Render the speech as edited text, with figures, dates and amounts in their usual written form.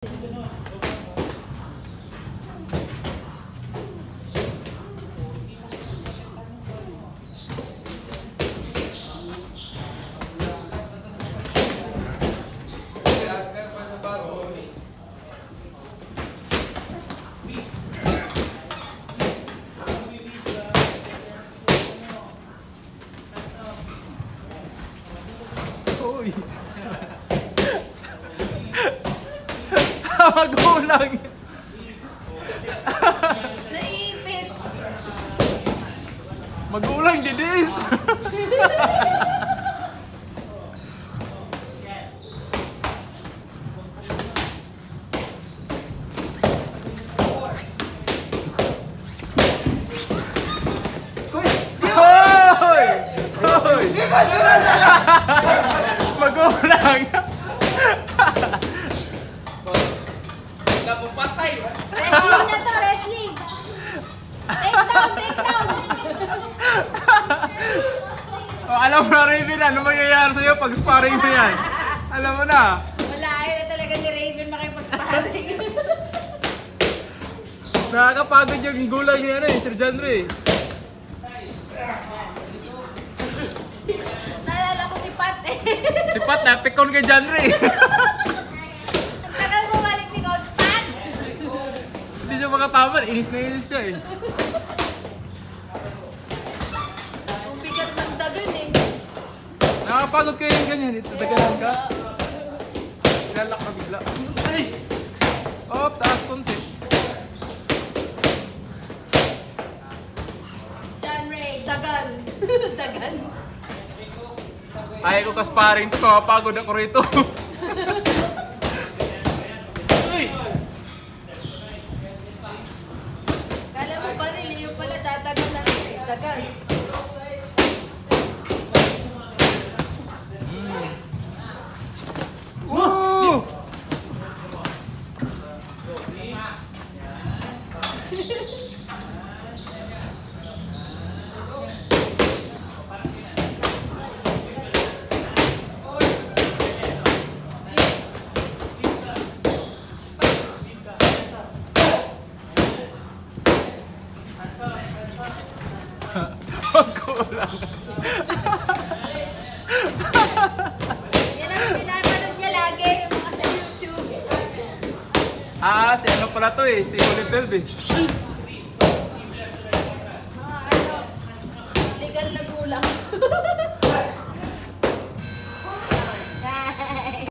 Uy! Magulang! Naipit! Magulang, didis! Hoy! Hoy! Magulang! Napupatay! Wrestling na to, wrestling! Take down, take down! Oh, alam mo na, Raven, ano mangyayari sa'yo pag sparring mo yan? Alam mo na. Wala, ayaw na talaga ni Raven makipag-sparring. Nakakapagod yung gulang niya na Sir John Ray. Naalala ko si Pat eh. Si Pat, napikon kay John Ray. Ang tagal bumalik ni Coach Pat! Hindi siya makataman, inis na inis siya eh. Ang bigat ng dagan eh. Nakakapagod kayo yung ganyan, itadagalan ka. Ilalak ka bigla. Ay! Oh, taas konti. John Ray, dagan. Dagan. Ayaw ko ka-sparring to, mapapagod ako rito. Kala mo ba rin, yung pala dadagan lang eh. Dagan. Woo! Magkulang. Yan ang pinapanood niya lagi, yung mga sa YouTube. Ah, si ano pala to eh, si Holyfield eh. Mga ano, legal na gulang.